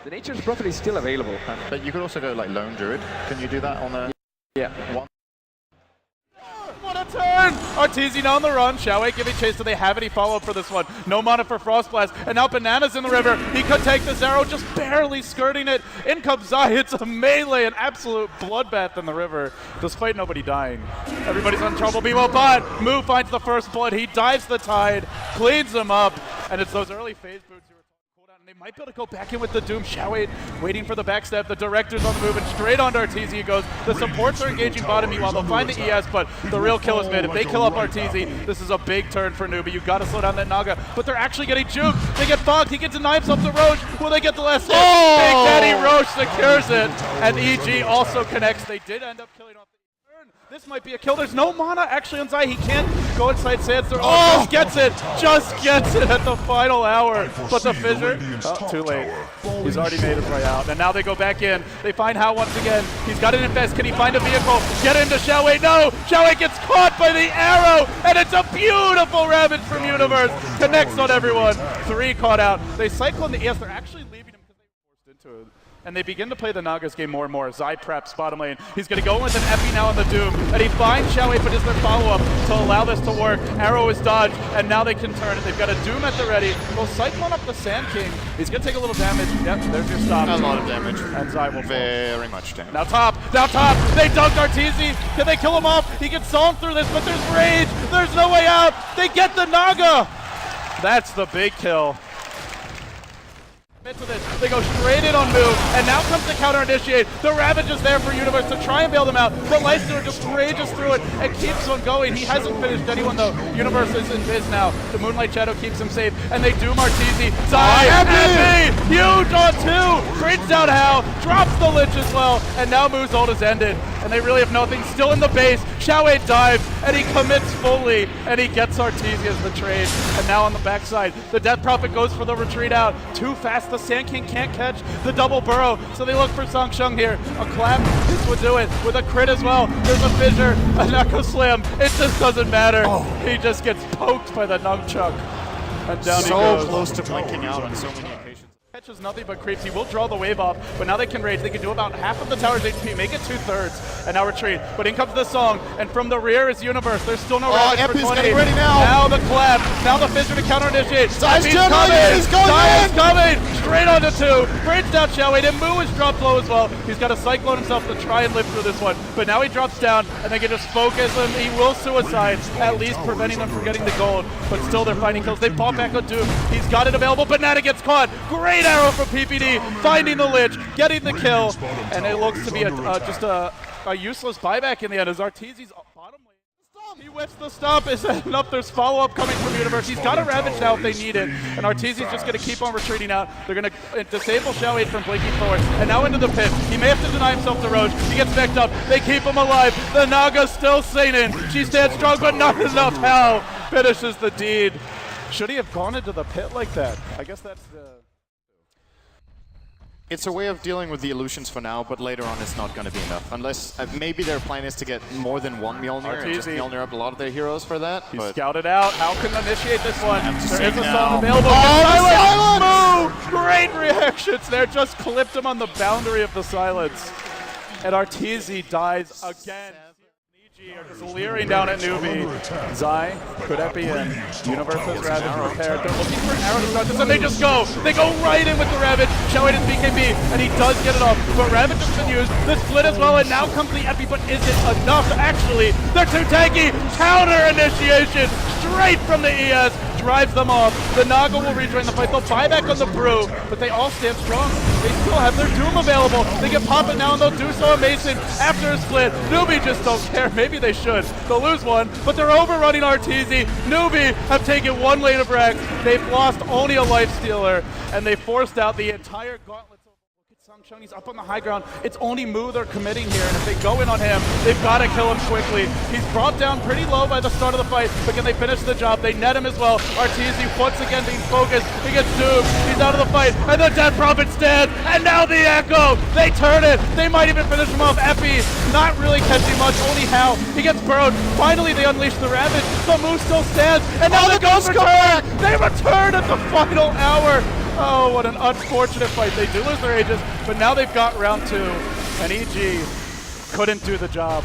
The Nature's Prophet is still available. But you could also go like Lone Druid. Can you do that on a... Yeah. One? What a turn! Arteezy now on the run. Xiaowei giving chase. Do they have any follow-up for this one? No mana for Frost Blast. And now Banana's in the river. He could take this arrow, just barely skirting it. In comes Zai. It's a melee, an absolute bloodbath in the river, despite nobody dying. Everybody's on trouble. Meanwhile, but Moo finds the first blood. He dives the tide, cleans him up, and it's those early phase boots you were talking about. And they might be able to go back in with the Doom. Xiaowei waiting for the backstep. The director's on the move, and straight onto Arteezy he goes. The supports are engaging bottom. Meanwhile, they'll find the ES, but the real kill is made. If they kill up Arteezy, this is a big turn for Newbee. You got to slow down that Naga, but they're actually getting juked. They get fogged. He can deny himself to Roche. Will they get the last hit? Big Daddy Roche secures it, and EG also connects. They did end up killing off the turn. This might be a kill. There's no mana actually on Zai. He can't go inside Sandstorm. Oh, just gets it at the final hour. But the fissure, too late. He's already made his way out. And now they go back in. They find Hao once again. He's got an infest. Can he find a vehicle? Get into Xiaowei. No! Xiaowei gets caught by the arrow, and it's a beautiful Ravage from Universe. Connects on everyone. 3 caught out. They cycle in the ES. They're actually leaving him because they were forced into it. And they begin to play the Nagas game more and more. Zai preps bottom lane. He's going to go in with an Epi now on the Doom. And he finds Xiaowei, but is their follow-up to allow this to work. Arrow is dodged, and now they can turn it. They've got a Doom at the ready. They'll Cyclone up the Sand King. He's going to take a little damage. Yep, there's your stop. A lot of damage. And Zai will fall. Very much damage. Now top. They dunked Arteezy. Can they kill him off? He can song through this, but there's rage. There's no way out. They get the Naga. That's the big kill. To this. They go straight in on move, and now comes the counter initiate. The Ravage is there for Universe to try and bail them out, but Leicester just rages through it and keeps on going. He hasn't finished anyone though. Universe is in biz now. The Moonlight Shadow keeps him safe, and they doom Arteezy. Zai, Epi! Huge on 2! Brings down Hao, drops the Lich as well, and now Moo's ult is ended. And they really have nothing. Still in the base, Xiaowei dives, and he commits fully, and he gets Arteezy as the trade. And now on the backside, the Death Prophet goes for the retreat out. Too fast, the Sand King can't catch the double burrow, so they look for Song Shung here. A clap, this would do it, with a crit as well. There's a fissure, a knuckle slam. It just doesn't matter. He just gets poked by the nunchuck. And down he goes. So close to blinking out on so many occasions. Catches nothing but creeps. He will draw the wave off, but now they can rage. They can do about half of the tower's HP, make it 2/3, and now retreat. But in comes the song, and from the rear is Universe. There's still no Ravage for 20. Getting ready now. Now the clap, now the fissure to counter initiate. Zai's coming! Straight onto 2. Brings down Xiaowei, and Moo is dropped low as well. He's got to cyclone himself to try and live through this one. But now he drops down, and they can just focus him. He will suicide, at least preventing them from getting the gold. But still they're finding kills. They fall back on Doom. He's got it available. Banana gets caught. Great arrow from PPD. Finding the Lich, getting the kill, and it looks to be just a useless buyback in the end as Arteezy's bottom lane. He whips the stomp. Is that enough? There's follow-up coming from Universe. He's got a Ravage now if they need it, and Arteezy's just going to keep on retreating out. They're going to disable Xiaowei from blinking forward, and now into the pit. He may have to deny himself to Roche. He gets backed up. They keep him alive. The Naga's still singing. She stands strong, but not enough. Hao finishes the deed. Should he have gone into the pit like that? I guess that's the... It's a way of dealing with the illusions for now, but later on it's not going to be enough. Unless maybe their plan is to get more than one Mjolnir and just Mjolnir up a lot of their heroes for that. He's scouted out. How can initiate this one? There is a now. song available. Oh, silence! Great reactions there. Just clipped him on the boundary of the silence. And Arteezy dies again. Are just leering down at Newbee. Zai, could that be in? Universe has Ravage prepared. They're looking for arrow to start this, and they just go. They go right in with the Ravage. Xiaowei does BKB, and he does get it off. But Ravage has been used. The split as well, and now comes the Epi, but is it enough? Actually, they're too tanky. Counter initiation straight from the ES. Drives them off. The Naga will rejoin the fight. They'll buy back on the Brew, but they all stand strong. They still have their Doom available. They can pop it now, and they'll do so on Mason after a split. Newbee just don't care. Maybe they should. They'll lose one, but they're overrunning Arteezy. Newbee have taken 1 lane of Rex. They've lost only a life stealer, and they forced out the entire gauntlet. Song Shung, he's up on the high ground. It's only Moo they're committing here, and if they go in on him, they've got to kill him quickly. He's brought down pretty low by the start of the fight, but can they finish the job? They net him as well. Arteezy once again being focused. He gets doomed. He's out of the fight, and the Death Prophet's dead, and now the Echo. They turn it. They might even finish him off. Epi not really catching much, only Hao. He gets burrowed. Finally, they unleash the Ravage, but Moo still stands, and now the Ghost return. They return at the final hour. Oh, what an unfortunate fight. They do lose their Aegis, but now they've got round 2, and EG couldn't do the job.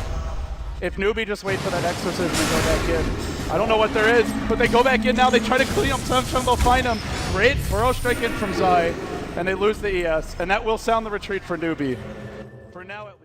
If Newbee just wait for that exorcism and go back in. I don't know what there is, but they go back in now. They try to clean up some, they'll find him. Great burrow strike in from Zai, and they lose the ES, and that will sound the retreat for Newbee. For now, at least.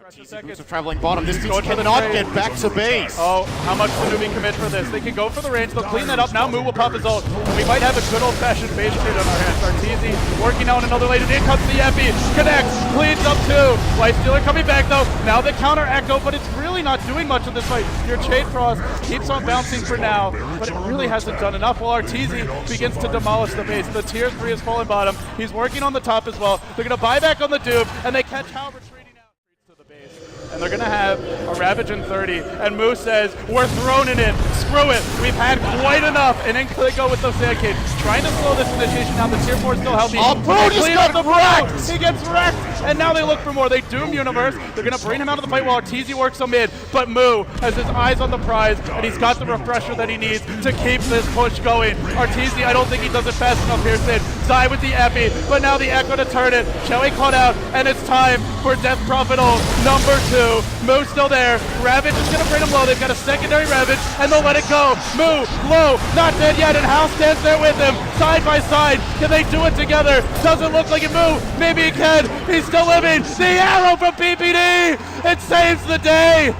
Techies are traveling bottom. This team cannot get back to base. Oh, how much do Newbee commit for this? They can go for the range. They'll clean that up. Now Moo will pop his ult. And we might have a good old-fashioned base trade on our hands. Arteezy working out another lane. And in comes the Epi. Connects. Cleans up too. Lifestealer coming back though. Now the counter echo, but it's really not doing much in this fight. Your Shade Frost keeps on bouncing for now, but it really hasn't done enough. While Arteezy begins to demolish the base. The tier 3 has fallen bottom. He's working on the top as well. They're going to buy back on the Doom, and they catch Hal retreating out to the base. And they're going to have a Ravage in 30. And Moose says, we're thrown in. Screw it. We've had quite enough. And in they go with those Sand Cage. Trying to slow this initiation down. The tier 4 is still healthy. Oh, Bro just got wrecked! He gets wrecked. And now they look for more. They Doom Universe. They're going to bring him out of the fight while Arteezy works on mid. But Moo has his eyes on the prize. And he's got the refresher that he needs to keep this push going. Arteezy, I don't think he does it fast enough here, Sid. Zai with the Epi. But now the Echo to turn it. Shelly caught out. And it's time for Death Prophet ult number 2. Moo's still there. Ravage is going to bring him low. They've got a secondary Ravage, and they'll let it go. Moo, low, not dead yet, and Hal stands there with him, side by side. Can they do it together? Doesn't look like it. Moo, maybe he can. He's still living. The arrow from PPD! It saves the day!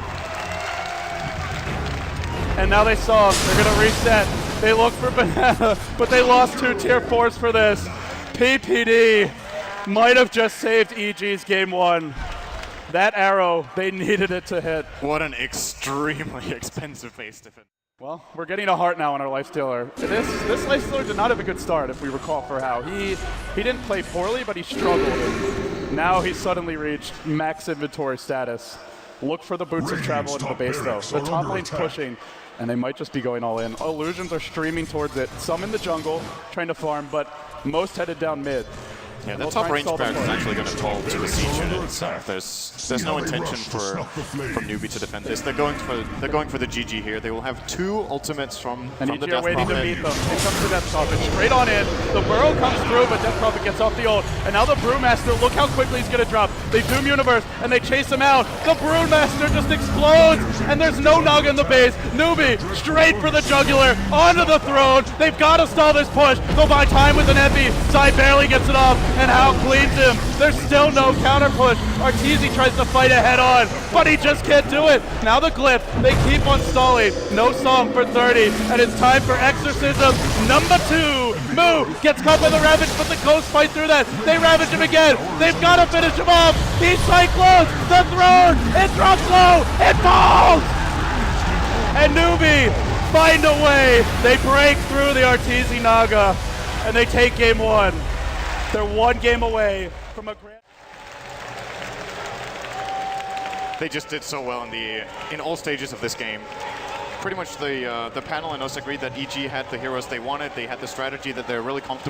And now they saw him. They're going to reset. They look for Banana, but they lost 2 tier 4s for this. PPD might have just saved EG's game 1. That arrow, they needed it to hit. What an extremely expensive face to fit. Well, we're getting a heart now on our Lifestealer. This Lifestealer did not have a good start, if we recall, for Hal. He didn't play poorly, but he struggled. Now he's suddenly reached max inventory status. Look for the boots of travel into the base, though. The top lane's pushing, and they might just be going all in. Illusions are streaming towards it. Some in the jungle, trying to farm, but most headed down mid. Yeah, that top range barracks is actually going to fall to the siege unit itself. There's no intention for Newbee to defend this. They're going for the GG here. They will have 2 ultimates from the Death Prophet. Waiting to meet them. It comes to Death Prophet straight on in. The burrow comes through, but Death Prophet gets off the ult. And now the Brewmaster, look how quickly he's going to drop. They Doom Universe, and they chase him out. The Brewmaster just explodes, and there's no Nog in the base. Newbee straight for the jugular, onto the throne. They've got to stall this push. They'll buy time with an Epi. Zai barely gets it off, and Hal cleans him. There's still no counter push. Arteezy tries to fight it head on, but he just can't do it. Now the Glyph, they keep on stalling. No song for 30, and it's time for Exorcism number 2. Moo gets caught by the Ravage, but the Ghosts fight through that. They Ravage him again. They've got to finish him off. He cyclones the throne. It drops low. It falls. And Newbee find a way. They break through the Arteezy Naga, and they take game 1. They're 1 game away from a grand. They just did so well in all stages of this game. Pretty much the panel and us agreed that EG had the heroes they wanted. They had the strategy that they're really comfortable